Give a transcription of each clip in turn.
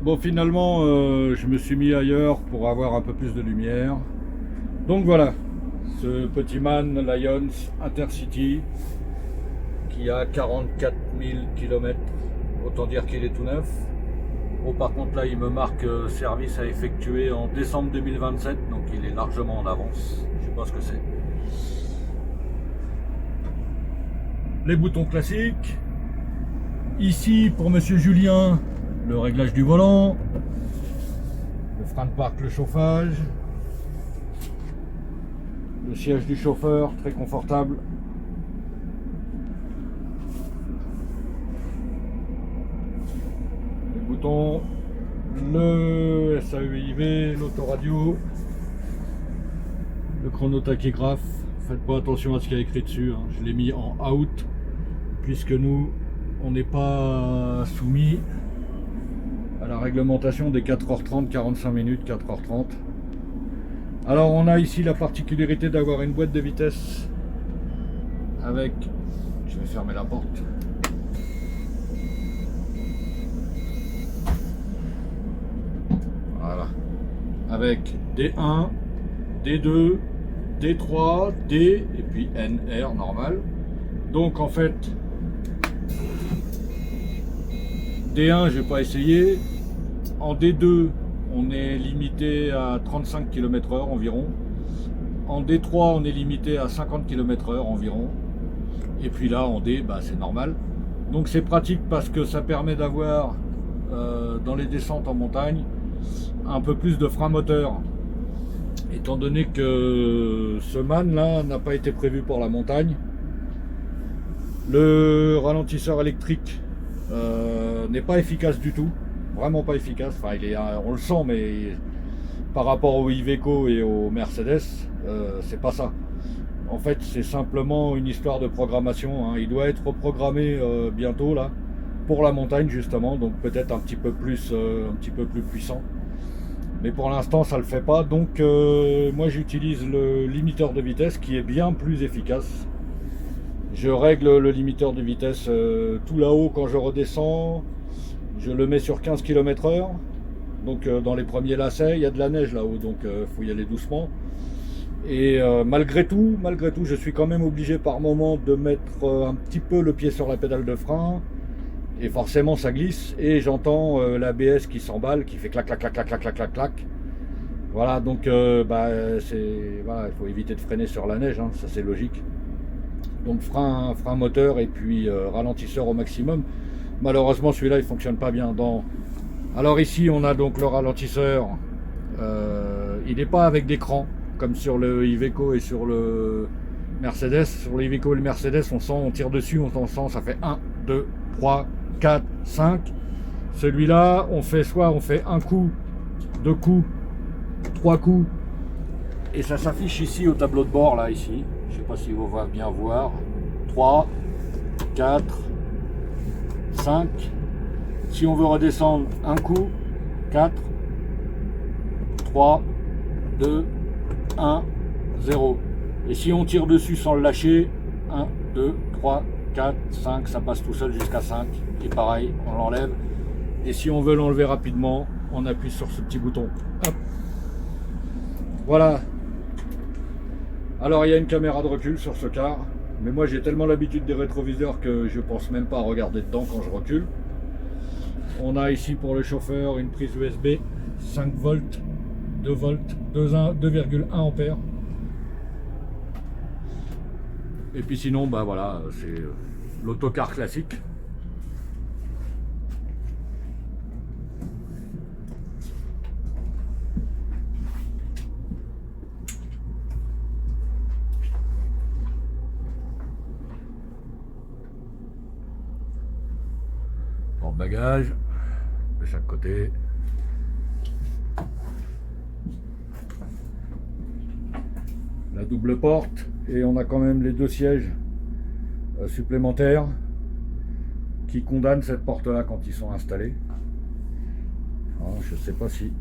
Bon, finalement, je me suis mis ailleurs pour avoir un peu plus de lumière. Donc voilà, ce petit MAN Lions Intercity qui a 44 000 km, autant dire qu'il est tout neuf. Bon, par contre là il me marque service à effectuer en décembre 2027, donc il est largement en avance. Je sais pas ce que c'est. Les boutons classiques. Ici pour Monsieur Julien, le réglage du volant, le frein de parc, le chauffage, le siège du chauffeur, très confortable. Les boutons, le SAEIV, l'autoradio, le chronotachygraphe. Faites pas attention à ce qu'il y a écrit dessus, hein. Je l'ai mis en out puisque nous on n'est pas soumis à la réglementation des 4h30, 45 minutes, 4h30. Alors on a ici la particularité d'avoir une boîte de vitesse avec, je vais fermer la porte, voilà, avec D1, D2, D3, D et puis NR normal. Donc en fait D1 je vais pas essayer. En D2 on est limité à 35 km/h environ. En D3 on est limité à 50 km/h environ. Et puis là en D bah, c'est normal. Donc c'est pratique parce que ça permet d'avoir dans les descentes en montagne un peu plus de frein moteur. Étant donné que ce MAN là n'a pas été prévu pour la montagne. Le ralentisseur électrique n'est pas efficace du tout, vraiment pas efficace. Enfin, on le sent, mais par rapport au Iveco et au Mercedes, c'est pas ça. En fait, c'est simplement une histoire de programmation, hein. Il doit être reprogrammé bientôt là pour la montagne justement, donc peut-être un petit peu plus puissant. Mais pour l'instant, ça le fait pas. Donc, moi, j'utilise le limiteur de vitesse qui est bien plus efficace. Je règle le limiteur de vitesse tout là-haut quand je redescends. Je le mets sur 15 km/h. Donc dans les premiers lacets, il y a de la neige là-haut, donc faut y aller doucement. Et malgré tout, je suis quand même obligé par moment de mettre un petit peu le pied sur la pédale de frein. Et forcément ça glisse. Et j'entends l'ABS qui s'emballe, qui fait clac clac clac clac clac clac clac clac. Voilà, donc voilà, il faut éviter de freiner sur la neige, hein, ça c'est logique. Donc frein moteur et puis ralentisseur au maximum. Malheureusement celui-là il fonctionne pas bien. Alors ici on a donc le ralentisseur, il n'est pas avec d'écran comme sur le Iveco et sur le Mercedes. Sur le Iveco et le Mercedes on tire dessus, on sent, ça fait 1, 2, 3, 4, 5. Celui-là on fait un coup, deux coups, trois coups. Et ça s'affiche ici au tableau de bord là ici. Je sais pas si vous voyez bien voir. 3, 4, 5. Si on veut redescendre un coup, 4, 3, 2, 1, 0. Et si on tire dessus sans le lâcher, 1, 2, 3, 4, 5, ça passe tout seul jusqu'à 5. Et pareil, on l'enlève. Et si on veut l'enlever rapidement, on appuie sur ce petit bouton. Hop. Voilà. Alors il y a une caméra de recul sur ce car, mais moi j'ai tellement l'habitude des rétroviseurs que je pense même pas à regarder dedans quand je recule. On a ici pour le chauffeur une prise USB 5 volts, 2 volts, 2,1 ampères. Et puis sinon bah voilà, c'est l'autocar classique. Porte-bagages de chaque côté. La double porte et on a quand même les deux sièges supplémentaires qui condamnent cette porte là quand ils sont installés. Alors, je sais pas si.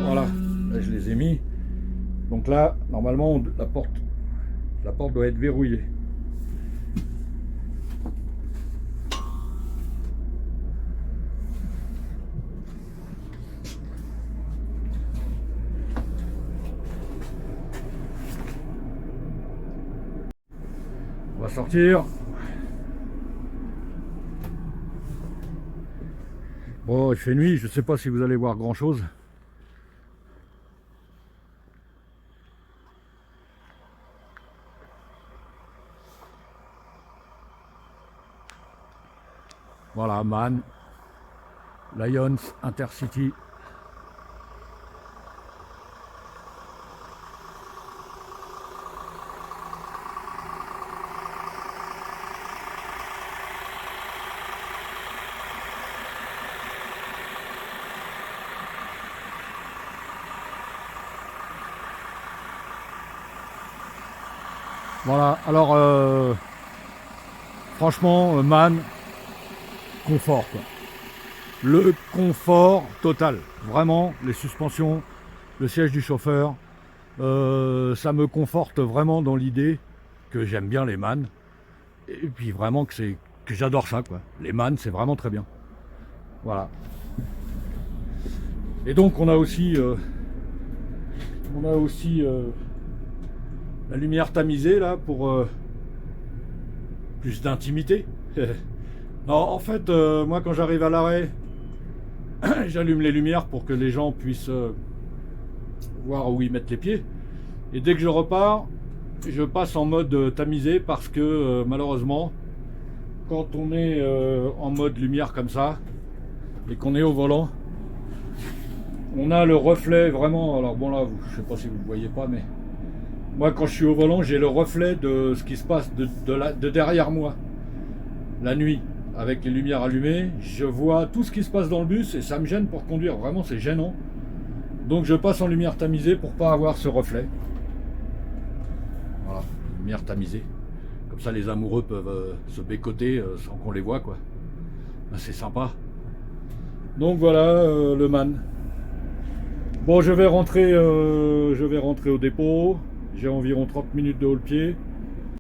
Voilà, là je les ai mis. Donc là, normalement, la porte doit être verrouillée. sortir. Bon, il fait nuit, je ne sais pas si vous allez voir grand chose. Voilà, MAN, Lions, Intercity. Voilà, alors franchement, MAN, confort quoi. Le confort total, vraiment, les suspensions, le siège du chauffeur, ça me conforte vraiment dans l'idée que j'aime bien les MAN, et puis vraiment que j'adore ça quoi. Les MAN, c'est vraiment très bien. Voilà. Et donc on a aussi la lumière tamisée là pour plus d'intimité. Non, en fait, moi quand j'arrive à l'arrêt, j'allume les lumières pour que les gens puissent voir où ils mettent les pieds. Et dès que je repars, je passe en mode tamisé parce que malheureusement, quand on est en mode lumière comme ça et qu'on est au volant, on a le reflet vraiment. Alors bon là, je sais pas si vous ne voyez pas, mais moi quand je suis au volant, j'ai le reflet de ce qui se passe de derrière moi la nuit. Avec les lumières allumées, je vois tout ce qui se passe dans le bus et ça me gêne pour conduire, vraiment c'est gênant. Donc je passe en lumière tamisée pour pas avoir ce reflet. Voilà, lumière tamisée. Comme ça les amoureux peuvent se bécoter sans qu'on les voit quoi. Ben, c'est sympa. Donc voilà le MAN. Bon, je vais rentrer au dépôt. J'ai environ 30 minutes de haut le pied.